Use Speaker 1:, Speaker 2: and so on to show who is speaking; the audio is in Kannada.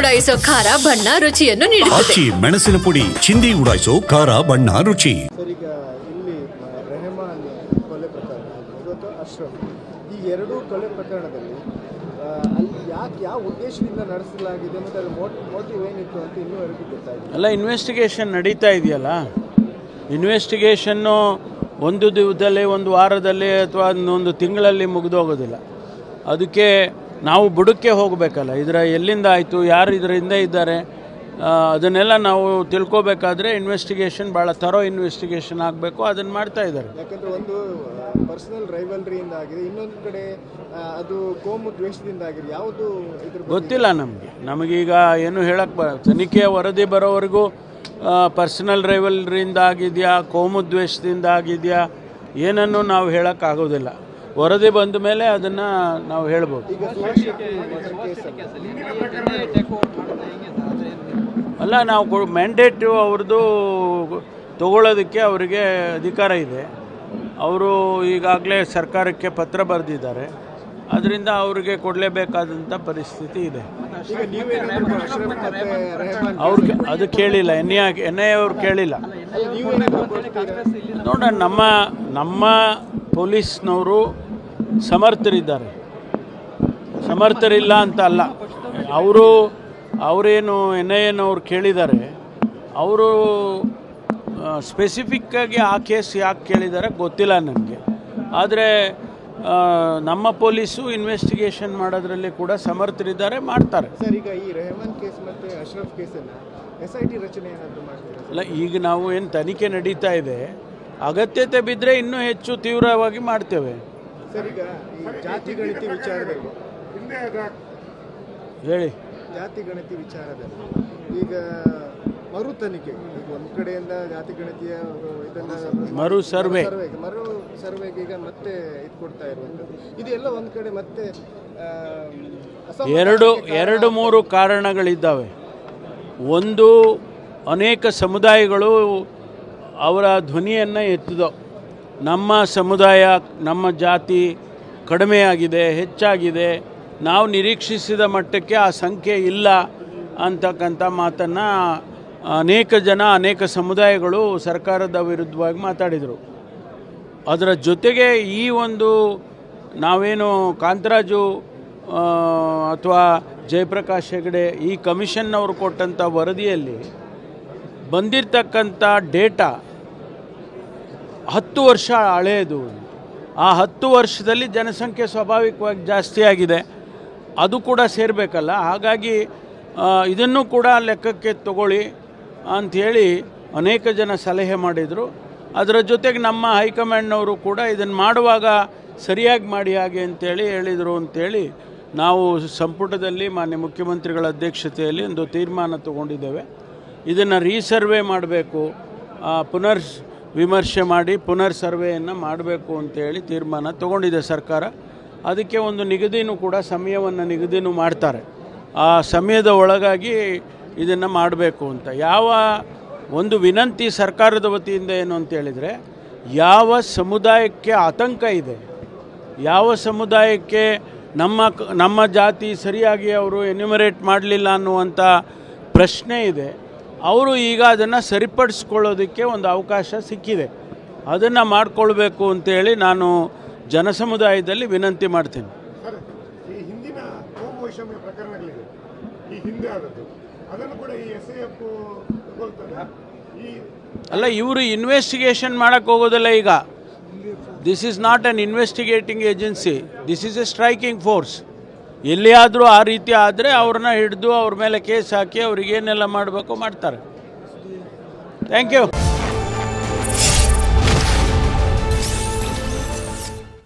Speaker 1: ಉಡಾಯಿಸೋ ಖಾರ ಬಣ್ಣ ರುಚಿಯನ್ನು ನೀಡುತ್ತದೆ.
Speaker 2: ಮೆಣಸಿನ ಪುಡಿ ಚಿಂದಿ ಉಡಾಯಿಸೋ ಖಾರ ಬಣ್ಣ ರುಚಿ.
Speaker 3: ಈಗ ಇಲ್ಲಿ ರೆಹಮಾನ್ ಕೊಲೆ ಪ್ರಕರಣ ಮತ್ತು ಅಶ್ರಫ್ ಈ ಎರಡೂ ಕೊಲೆ ಪ್ರಕರಣದಲ್ಲಿ ಅಲ್ಲಿ ಯಾವ ಉದ್ದೇಶದಿಂದ ನಡೆಸಲಾಗಿದೆ ಮತ್ತು ಅದರ ಮೋಟಿವ್ ಏನಿತ್ತು ಅಂತ ಇನ್ನೂವರೆಗೂ ಗೊತ್ತಾಗಿದೆ.
Speaker 4: ಅಲ್ಲ, ಇನ್ವೆಸ್ಟಿಗೇಷನ್ ನಡೀತಾ ಇದೆಯಲ್ಲ. ಇನ್ವೆಸ್ಟಿಗೇಷನ್ನು ಒಂದು ದಿವಸದಲ್ಲಿ, ಒಂದು ವಾರದಲ್ಲಿ ಅಥವಾ ಒಂದು ತಿಂಗಳಲ್ಲಿ ಮುಗಿದೋಗೋದಿಲ್ಲ. ಅದಕ್ಕೆ ನಾವು ಬುಡಕ್ಕೆ ಹೋಗಬೇಕಲ್ಲ. ಇದರ ಎಲ್ಲಿಂದ ಆಯಿತು, ಯಾರು ಇದರ ಹಿಂದೆ ಇದ್ದಾರೆ, ಅದನ್ನೆಲ್ಲ ನಾವು ತಿಳ್ಕೊಬೇಕಾದ್ರೆ ಇನ್ವೆಸ್ಟಿಗೇಷನ್ ಭಾಳ ಥರೋ ಇನ್ವೆಸ್ಟಿಗೇಷನ್ ಆಗಬೇಕು. ಅದನ್ನು ಮಾಡ್ತಾ ಇದ್ದಾರೆ.
Speaker 3: ಯಾಕಂದರೆ ಒಂದು ಪರ್ಸನಲ್ ರೈವಲ್ರಿಯಿಂದ ಆಗಿದೆ, ಇನ್ನೊಂದು ಕಡೆ ಅದು ಕೋಮು ದ್ವೇಷದಿಂದ ಆಗಿದೆ. ಯಾವುದು
Speaker 4: ಗೊತ್ತಿಲ್ಲ ನಮಗೀಗ ಏನು ಹೇಳಕ್ಕೆ ತನಿಖೆಯ ವರದಿ ಬರೋವರೆಗೂ ಪರ್ಸನಲ್ ರೈವಲ್ರಿಯಿಂದ ಆಗಿದೆಯಾ, ಕೋಮು ದ್ವೇಷದಿಂದ ಆಗಿದೆಯಾ, ಏನನ್ನು ನಾವು ಹೇಳೋಕ್ಕಾಗೋದಿಲ್ಲ. ವರದಿ ಬಂದ ಮೇಲೆ ಅದನ್ನು ನಾವು ಹೇಳ್ಬೋದು. ಅಲ್ಲ, ನಾವು ಮ್ಯಾಂಡೇಟು ಅವ್ರದ್ದು ತಗೊಳ್ಳೋದಕ್ಕೆ ಅವರಿಗೆ ಅಧಿಕಾರ ಇದೆ. ಅವರು ಈಗಾಗಲೇ ಸರ್ಕಾರಕ್ಕೆ ಪತ್ರ ಬರೆದಿದ್ದಾರೆ. ಅದರಿಂದ ಅವರಿಗೆ ಕೊಡಲೇಬೇಕಾದಂಥ ಪರಿಸ್ಥಿತಿ ಇದೆ. ಅವ್ರಿಗೆ ಅದು ಕೇಳಿಲ್ಲ, ಎನ್ ಐ ಅವ್ರು ಕೇಳಿಲ್ಲ. ನೋಡೋಣ, ನಮ್ಮ ಪೊಲೀಸ್ನವರು ಸಮರ್ಥರಿದ್ದಾರೆ, ಸಮರ್ಥರಿಲ್ಲ ಅಂತ ಅಲ್ಲ. ಅವರೇನು ಎನ್ ಐ ಎನವ್ರು ಕೇಳಿದ್ದಾರೆ, ಅವರು ಸ್ಪೆಸಿಫಿಕ್ಕಾಗಿ ಆ ಕೇಸ್ ಯಾಕೆ ಕೇಳಿದ್ದಾರೆ ಗೊತ್ತಿಲ್ಲ ನನಗೆ. ಆದರೆ ನಮ್ಮ ಪೊಲೀಸು ಇನ್ವೆಸ್ಟಿಗೇಷನ್ ಮಾಡೋದ್ರಲ್ಲಿ ಕೂಡ ಸಮರ್ಥರಿದ್ದಾರೆ, ಮಾಡ್ತಾರೆ.
Speaker 3: ಸರ್, ಈಗ ಈ ರೆಹಮಾನ್ ಕೇಸ್ ಮತ್ತು ಅಶ್ರಫ್ ಕೇಸನ್ನು SIT ರಚನೆ ಏನಾದರೂ ಮಾಡ್ತೀರಾ?
Speaker 4: ಅಲ್ಲ, ಈಗ ನಾವು ಏನು ತನಿಖೆ ನಡೀತಾ ಇದೆ, ಅಗತ್ಯತೆ ಬಿದ್ದರೆ ಇನ್ನೂ ಹೆಚ್ಚು ತೀವ್ರವಾಗಿ ಮಾಡ್ತೇವೆ.
Speaker 3: ಸರ್, ಈಗ ಈ ಜಾತಿ ಗಣತಿ ವಿಚಾರದಲ್ಲಿ
Speaker 4: ಹೇಳಿ.
Speaker 3: ಜಾತಿ ಗಣತಿ ವಿಚಾರದಲ್ಲಿ ಈಗ ಮರು ತನಿಖೆ, ಒಂದು ಕಡೆಯಿಂದ ಜಾತಿ ಗಣತಿಯ ಇದನ್ನು
Speaker 4: ಮರು ಸರ್ವೆಗೆ
Speaker 3: ಈಗ ಮತ್ತೆ ಇದು ಕೊಡ್ತಾ ಇರುವಂಥದ್ದು, ಇದೆಲ್ಲ ಒಂದು ಕಡೆ ಮತ್ತೆ
Speaker 4: ಎರಡು ಮೂರು ಕಾರಣಗಳಿದ್ದಾವೆ. ಒಂದು, ಅನೇಕ ಸಮುದಾಯಗಳು ಅವರ ಧ್ವನಿಯನ್ನು ಎತ್ತಿದೋ, ನಮ್ಮ ಸಮುದಾಯ, ನಮ್ಮ ಜಾತಿ ಕಡಿಮೆಯಾಗಿದೆ, ಹೆಚ್ಚಾಗಿದೆ, ನಾವು ನಿರೀಕ್ಷಿಸಿದ ಮಟ್ಟಕ್ಕೆ ಆ ಸಂಖ್ಯೆ ಇಲ್ಲ ಅಂತಕ್ಕಂಥ ಮಾತನ್ನು ಅನೇಕ ಜನ, ಅನೇಕ ಸಮುದಾಯಗಳು ಸರ್ಕಾರದ ವಿರುದ್ಧವಾಗಿ ಮಾತಾಡಿದರು. ಅದರ ಜೊತೆಗೆ ಈ ಒಂದು ನಾವೇನು ಕಾಂತರಾಜು ಅಥವಾ ಜಯಪ್ರಕಾಶ್ ಹೆಗಡೆ ಈ ಕಮಿಷನ್ನವರು ಕೊಟ್ಟಂಥ ವರದಿಯಲ್ಲಿ ಬಂದಿರತಕ್ಕಂಥ ಡೇಟಾ 10 ವರ್ಷ ಹಳೆಯದು. ಆ 10 ವರ್ಷದಲ್ಲಿ ಜನಸಂಖ್ಯೆ ಸ್ವಾಭಾವಿಕವಾಗಿ ಜಾಸ್ತಿ ಆಗಿದೆ, ಅದು ಕೂಡ ಸೇರಬೇಕಲ್ಲ. ಹಾಗಾಗಿ ಇದನ್ನು ಕೂಡ ಲೆಕ್ಕಕ್ಕೆ ತಗೊಳ್ಳಿ ಅಂಥೇಳಿ ಅನೇಕ ಜನ ಸಲಹೆ ಮಾಡಿದರು. ಅದರ ಜೊತೆಗೆ ನಮ್ಮ ಹೈಕಮಾಂಡ್ನವರು ಕೂಡ ಇದನ್ನು ಮಾಡುವಾಗ ಸರಿಯಾಗಿ ಮಾಡಿ ಹಾಗೆ ಅಂತೇಳಿ ಹೇಳಿದರು. ಅಂಥೇಳಿ ನಾವು ಸಂಪುಟದಲ್ಲಿ ಮಾನ್ಯ ಮುಖ್ಯಮಂತ್ರಿಗಳ ಅಧ್ಯಕ್ಷತೆಯಲ್ಲಿ ಒಂದು ತೀರ್ಮಾನ ತಗೊಂಡಿದ್ದೇವೆ. ಇದನ್ನು ರೀಸರ್ವೆ ಮಾಡಬೇಕು, ಪುನರ್ ವಿಮರ್ಶೆ ಮಾಡಿ ಪುನರ್ ಸರ್ವೆಯನ್ನು ಮಾಡಬೇಕು ಅಂತೇಳಿ ತೀರ್ಮಾನ ತಗೊಂಡಿದೆ ಸರ್ಕಾರ. ಅದಕ್ಕೆ ಒಂದು ನಿಗದಿನೂ ಕೂಡ ಸಮಯವನ್ನು ನಿಗದಿನೂ ಮಾಡ್ತಾರೆ. ಆ ಸಮಯದ ಒಳಗಾಗಿ ಇದನ್ನು ಮಾಡಬೇಕು ಅಂತ. ಯಾವ ಒಂದು ವಿನಂತಿ ಸರ್ಕಾರದ ವತಿಯಿಂದ ಏನು ಅಂತೇಳಿದರೆ, ಯಾವ ಸಮುದಾಯಕ್ಕೆ ಆತಂಕ ಇದೆ, ಯಾವ ಸಮುದಾಯಕ್ಕೆ ನಮ್ಮ ಜಾತಿ ಸರಿಯಾಗಿ ಅವರು ಎನ್ಯುಮರೇಟ್ ಮಾಡಲಿಲ್ಲ ಅನ್ನುವಂಥ ಪ್ರಶ್ನೆ ಇದೆ, ಅವರು ಈಗ ಅದನ್ನು ಸರಿಪಡಿಸ್ಕೊಳ್ಳೋದಕ್ಕೆ ಒಂದು ಅವಕಾಶ ಸಿಕ್ಕಿದೆ. ಅದನ್ನು ಮಾಡಿಕೊಳ್ಬೇಕು ಅಂತೇಳಿ ನಾನು ಜನಸಮುದಾಯದಲ್ಲಿ ವಿನಂತಿ ಮಾಡ್ತೀನಿ.
Speaker 5: ಈ ಹಿಂದಿನ ಕೋಮು ವೈಷಮ್ಯ ಪ್ರಕರಣಗಳಿದೆ, ಈ ಹಿಂದೆ ಆದದ್ದು, ಅದನ್ನು ಕೂಡ ಈ SIF
Speaker 4: ಅಲ್ಲ, ಇವರು ಇನ್ವೆಸ್ಟಿಗೇಷನ್ ಮಾಡೋಕ್ಕೆ ಹೋಗೋದಿಲ್ಲ ಈಗ. This is not an investigating agency, this is A striking force. ಎಲ್ಲಿಯಾದರೂ ಆ ರೀತಿ ಆದರೆ ಅವ್ರನ್ನ ಹಿಡಿದು ಅವ್ರ ಮೇಲೆ ಕೇಸ್ ಹಾಕಿ ಅವ್ರಿಗೇನೆಲ್ಲ ಮಾಡಬೇಕು ಮಾಡ್ತಾರೆ. Thank you.